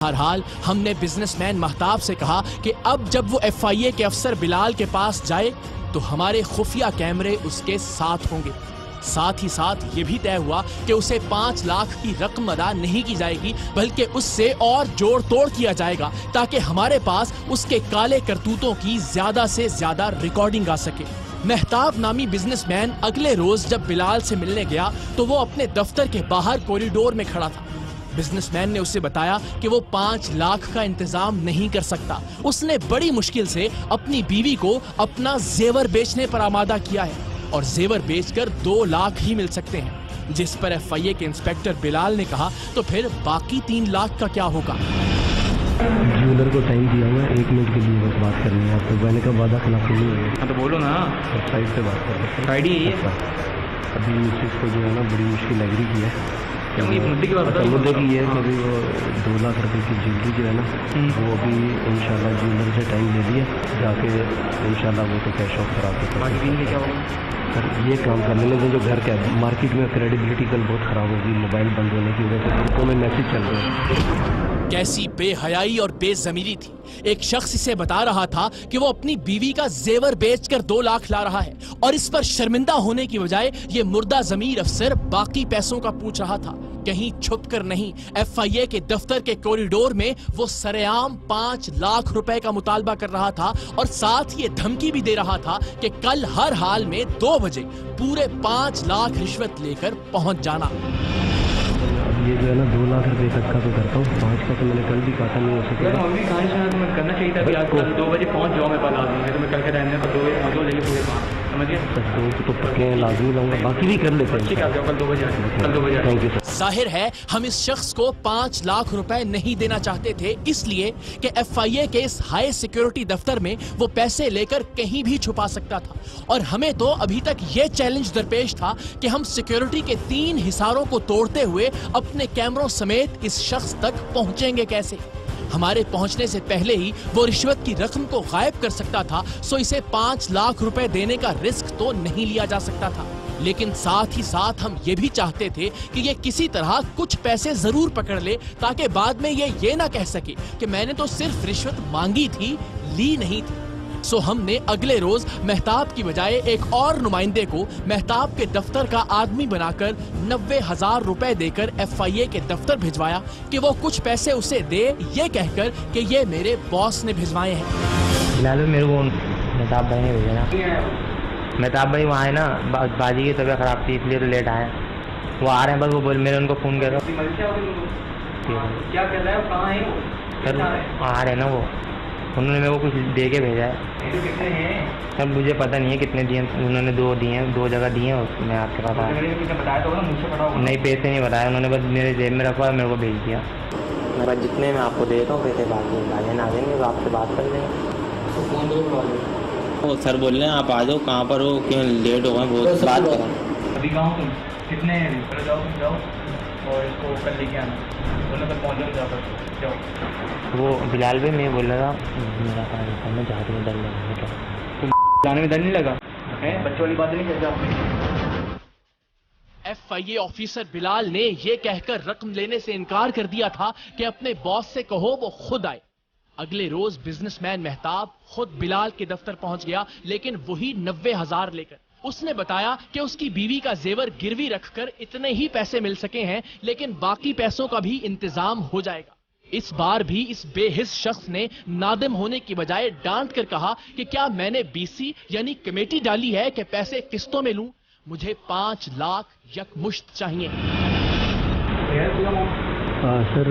बहरहाल हमने बिजनेसमैन महताब से कहा कि अब जब वो FIA के अफसर बिलाल के पास जाए तो हमारे खुफिया कैमरे उसके साथ होंगे। साथ ही साथ ये भी तय हुआ कि उसे 5 लाख की रकम अदा नहीं की जाएगी, बल्कि उससे और जोड़ तोड़ किया जाएगा ताकि हमारे पास उसके काले करतूतों की ज्यादा से ज्यादा रिकॉर्डिंग आ सके। महताब नामी बिजनेसमैन अगले रोज जब बिलाल से मिलने गया तो वो अपने दफ्तर के बाहर कॉरिडोर में खड़ा था। बिजनेसमैन ने उसे बताया कि वो 5 लाख का इंतजाम नहीं कर सकता। उसने बड़ी मुश्किल से अपनी बीवी को अपना जेवर बेचने पर आमादा किया है और जेवर बेचकर 2 लाख ही मिल सकते हैं, जिस पर FIA के इंस्पेक्टर बिलाल ने कहा तो फिर बाकी 3 लाख का क्या होगा। ज्वेलर को टाइम दिया हुआ 1 मिनट के लिए बस बात करनी है, तो मैंने कहा वादा खिलाफी नहीं होगी। हाँ तो बोलो ना, साइड से बात कर फ्राइडे ही अभी मिसेज को जो है ना बड़ी मुश्किल लग रही की है। मुद्दे की बात बताओ। मुद्दे की है कि अभी वो 2 लाख रुपए की ज्वेलरी जो है ना वो अभी इंशाल्लाह ज्वेलर से टाइम ले लिया, जाके इंशाल्लाह वो तो कैश ऑफ करा के बाकी दिन में क्या होगा सर ये काम करने में जो घर का मार्केट में क्रेडिबिलिटी कल बहुत खराब होगी मोबाइल बंद होने की वजह से, ग्रुपों में मैसेज चल रहे हैं। कैसी बेहयाई और बेजमीरी थी। एक शख्स इसे बता रहा था कि वो अपनी बीवी का जेवर बेचकर 2 लाख ला रहा है और इस पर शर्मिंदा होने की बजाय ये मुर्दा जमीर अफसर बाकी पैसों का पूछ रहा था। कहीं छुपकर नहीं, FIA के दफ्तर के कॉरिडोर में वो सरेआम 5 लाख रुपए का मुतालबा कर रहा था और साथ ये धमकी भी दे रहा था कि कल हर हाल में 2 बजे पूरे 5 लाख रिश्वत लेकर पहुंच जाना। ये जो है ना 2 लाख रुपए तक का तो करता हूँ, 5 का तो मैंने कल भी कहा था नहीं हो सकेगा। मम्मी कहा तुम्हें करना चाहिए था कि आज कल 2 बजे पहुंच जाओ, मैं बता दूंगा। तुम्हें कल के टाइम में 2 बजे पहुंचो, लेकिन पूरे 5 समझिए। सर 2 तो पक्के लाजमी लाऊंगा, बाकी भी कर लेते हैं। ठीक है, कल 2 बजे कल 2 बजे थैंक यू सर। जाहिर है हम इस शख्स को 5 लाख रुपए नहीं देना चाहते थे, इसलिए कि FIA के इस हाई सिक्योरिटी दफ्तर में वो पैसे लेकर कहीं भी छुपा सकता था और हमें तो अभी तक ये चैलेंज दरपेश था कि हम सिक्योरिटी के 3 हिसारों को तोड़ते हुए अपने कैमरों समेत इस शख्स तक पहुंचेंगे कैसे। हमारे पहुंचने से पहले ही वो रिश्वत की रकम को गायब कर सकता था, सो इसे 5 लाख रुपए देने का रिस्क तो नहीं लिया जा सकता था। लेकिन साथ ही साथ हम ये भी चाहते थे कि ये किसी तरह कुछ पैसे जरूर पकड़ ले ताकि बाद में ये ना कह सके कि मैंने तो सिर्फ रिश्वत मांगी थी, ली नहीं थी। सो हमने अगले रोज महताब की बजाय एक और नुमाइंदे को महताब के दफ्तर का आदमी बनाकर 90,000 रुपए देकर FIA के दफ्तर भिजवाया कि वो कुछ पैसे उसे दे, ये कहकर कि ये मेरे बॉस ने भिजवाए हैं। फिलहाल मेरे को महताब भाई ने भेजा ना, महताब भाई वहाँ है ना, बाजी की तबीयत खराब थी इसलिए तो लेट आए। वो आ रहे हैं बस, वो बोल मैंने उनको फ़ोन किया था। क्या कर रहा है, कहाँ है सर? आ रहे हैं ना वो, उन्होंने मेरे को कुछ दे के भेजा है। कितने हैं सर मुझे पता नहीं है कितने दिए, उन्होंने 2 दिए हैं, 2 जगह दिए हैं। मैं आपके पास आया, बताया तो मुझसे पता होगा। नहीं पैसे नहीं बताया उन्होंने, बस मेरे जेब में रखा और मेरे को भेज दिया। मेरा जितने मैं आपको देता हूँ पैसे बाकी आ जाएंगे, तो आपसे बात कर लेंगे। वो सर बोल रहे हैं आप आ जाओ, कहाँ पर हो, क्यों लेट हो गए, बहुत बात करें। अभी कहाँ तुम कितने जाओ और इसको कल लेके आना, बोलने तक पहुँच जाओ। वो बिलाल भी मैं बोल रहा था मेरा काम मैं जहाज में डर लगा क्या, लाने में डर नहीं लगा है, बच्चों वाली बात नहीं करते आपने। FIA ऑफिसर बिलाल ने ये कहकर रकम लेने से इनकार कर दिया था कि अपने बॉस से कहो वो खुद आए। अगले रोज बिजनेसमैन महताब खुद बिलाल के दफ्तर पहुंच गया, लेकिन वही 90,000 लेकर। उसने बताया कि उसकी बीवी का जेवर गिरवी रखकर इतने ही पैसे मिल सके हैं, लेकिन बाकी पैसों का भी इंतजाम हो जाएगा। इस बार भी इस बेहिस शख्स ने नादिम होने की बजाय डांट कर कहा कि क्या मैंने BC यानी कमेटी डाली है कि पैसे किस्तों में लूं, मुझे 5 लाख यकमुश्त चाहिए। सर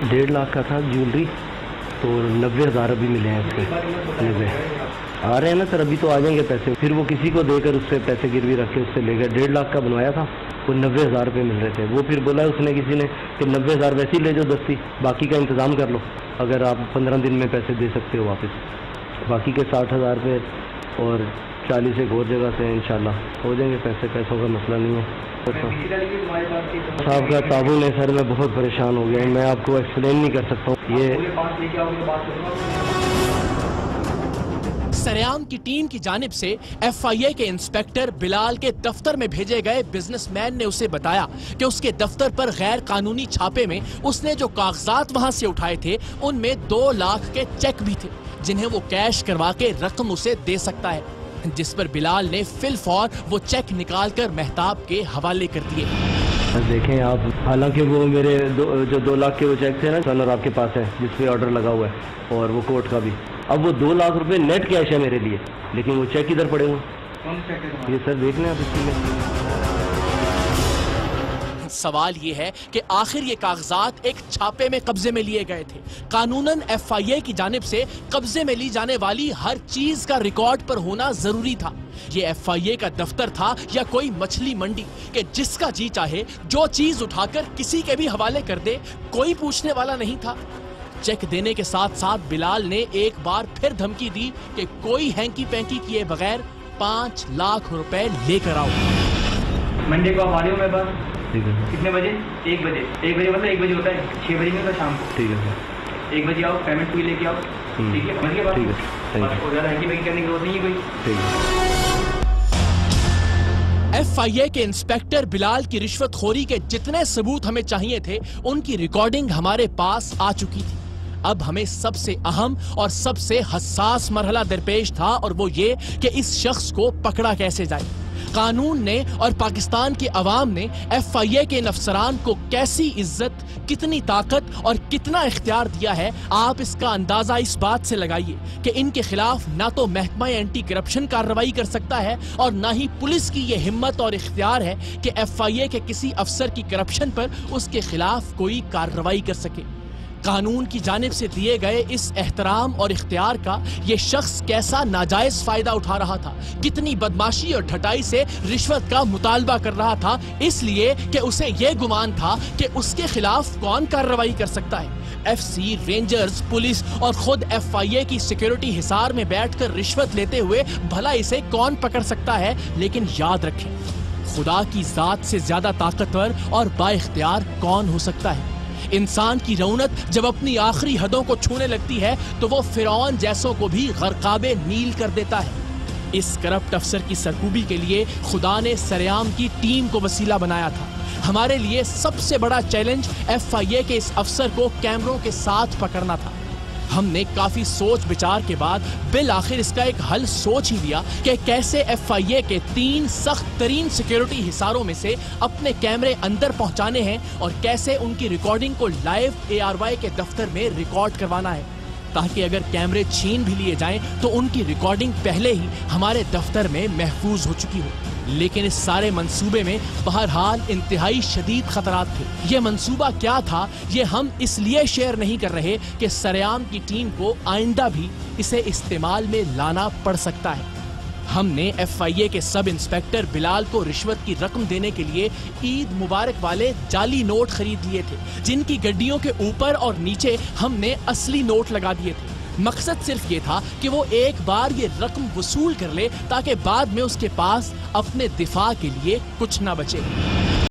1.5 लाख का था ज्वेलरी, तो 90,000 अभी मिले हैं इसके। 90 आ रहे हैं ना सर, अभी तो आ जाएंगे पैसे। फिर वो किसी को देकर उससे पैसे गिरवी रख के उससे लेकर 1.5 लाख का बनवाया था, वो 90,000 रुपये मिल रहे थे। वो फिर बोला उसने किसी ने कि 90,000 वैसे ही ले जाओ, 10 बाकी का इंतज़ाम कर लो, अगर आप 15 दिन में पैसे दे सकते हो वापस। बाकी के 60,000 रुपये और 40 एक और जगह से इंशाल्लाह हो जाएंगे पैसे, पैसों का मसला नहीं है। साहब का ताबुन है सर, मैं बहुत परेशान हो गया, मैं आपको एक्सप्लेन नहीं कर सकता हूँ ये। सरेआम की टीम की जानिब से एफआईए के इंस्पेक्टर बिलाल के दफ्तर में भेजे गए बिजनेसमैन ने उसे बताया कि उसके दफ्तर पर गैर कानूनी छापे में उसने जो कागजात वहां से उठाए थे उनमें 2 लाख के चेक भी थे, जिन्हें वो कैश करवा के रकम उसे दे सकता है। जिस पर बिलाल ने फिलफौर वो चेक निकालकर मेहताब के हवाले कर दिए। देखें आप, हालांकि वो मेरे जो 2 लाख के वो चेक थे ना सर, आपके पास है जिसपे ऑर्डर लगा हुआ है और वो कोर्ट का भी। अब वो 2 लाख रुपए नेट कैश है मेरे लिए, लेकिन वो चेक किधर पड़े हुए? कौन सा चेक है? ये सर देख लें आप इसमें। सवाल ये है कि आखिर ये कागजात एक छापे में कब्जे में लिए गए थे। कानूनन एफआईए की जानिब से कब्जे में ली जाने वाली हर चीज का रिकॉर्ड पर होना जरूरी था। ये एफआईए का दफ्तर था या कोई मछली मंडी कि जिसका जी चाहे जो चीज उठाकर किसी के भी हवाले कर दे, कोई पूछने वाला नहीं था। चेक देने के साथ साथ बिलाल ने एक बार फिर धमकी दी कि कोई हैंकी पैंकी किए बगैर 5 लाख रुपए लेकर आओ। मंडे को आप आ रहे हो मेरे पास? ठीक है। कितने बजे? 1 बजे। 1 बजे मतलब 1 बजे होता है, 6 बजे नहीं होता शाम को। ठीक है सर। 1 बजे आओ, पेमेंट पूरी लेके आओ। ठीक है, समझ गए बात? ठीक है, थैंक यू। और ज़्यादा हैंकी पैंकी करने की जरूरत नहीं है कोई। ठीक है। एफआईए के इंस्पेक्टर बिलाल की रिश्वतखोरी के जितने सबूत हमें चाहिए थे उनकी रिकॉर्डिंग हमारे पास आ चुकी थी। अब हमें सबसे अहम और सबसे हसास मरहला दरपेश था और वो ये कि इस शख्स को पकड़ा कैसे जाए। कानून ने और पाकिस्तान की अवाम ने एफआईए के इन अफसरान को कैसी इज्जत, कितनी ताकत और कितना इख्तियार दिया है, आप इसका अंदाजा इस बात से लगाइए कि इनके खिलाफ ना तो महकमा एंटी करप्शन कार्रवाई कर सकता है और ना ही पुलिस की ये हिम्मत और इख्तियार है कि एफआईए के किसी अफसर की करप्शन पर उसके खिलाफ कोई कार्रवाई कर सके। कानून की जानिब से दिए गए इस एहतराम और इख्तियार का ये शख्स कैसा नाजायज फायदा उठा रहा था, कितनी बदमाशी और ढटाई से रिश्वत का मुतालबा कर रहा था, इसलिए कि उसे ये गुमान था कि उसके खिलाफ कौन कार्रवाई कर सकता है। एफसी, रेंजर्स, पुलिस और खुद एफआईए की सिक्योरिटी हिसार में बैठकर रिश्वत लेते हुए भला इसे कौन पकड़ सकता है। लेकिन याद रखें, खुदा की जात से ज्यादा ताकतवर और बाइख्तियार कौन हो सकता है। इंसान की रौनक जब अपनी आखिरी हदों को छूने लगती है तो वो फिरौन जैसों को भी गरकाबे नील कर देता है। इस करप्ट अफसर की सरकूबी के लिए खुदा ने सरेआम की टीम को वसीला बनाया था। हमारे लिए सबसे बड़ा चैलेंज एफआईए के इस अफसर को कैमरों के साथ पकड़ना था। हमने काफी सोच विचार के बाद बिल आखिर इसका एक हल सोच ही लिया कि कैसे एफआईए के 3 सख्त तरीन सिक्योरिटी हिसारों में से अपने कैमरे अंदर पहुंचाने हैं और कैसे उनकी रिकॉर्डिंग को लाइव एआरवाई के दफ्तर में रिकॉर्ड करवाना है, ताकि अगर कैमरे छीन भी लिए जाएं तो उनकी रिकॉर्डिंग पहले ही हमारे दफ्तर में महफूज हो चुकी हो। लेकिन इस सारे मंसूबे में बहरहाल इंतहाई शदीद खतरात थे। ये मंसूबा क्या था, ये हम इसलिए शेयर नहीं कर रहे कि सरेआम की टीम को आइंदा भी इसे इस्तेमाल में लाना पड़ सकता है। हमने एफआईए के सब इंस्पेक्टर बिलाल को रिश्वत की रकम देने के लिए ईद मुबारक वाले जाली नोट खरीद लिए थे, जिनकी गड्डियों के ऊपर और नीचे हमने असली नोट लगा दिए थे। मकसद सिर्फ ये था कि वो एक बार ये रकम वसूल कर ले ताकि बाद में उसके पास अपने दिफा के लिए कुछ ना बचे।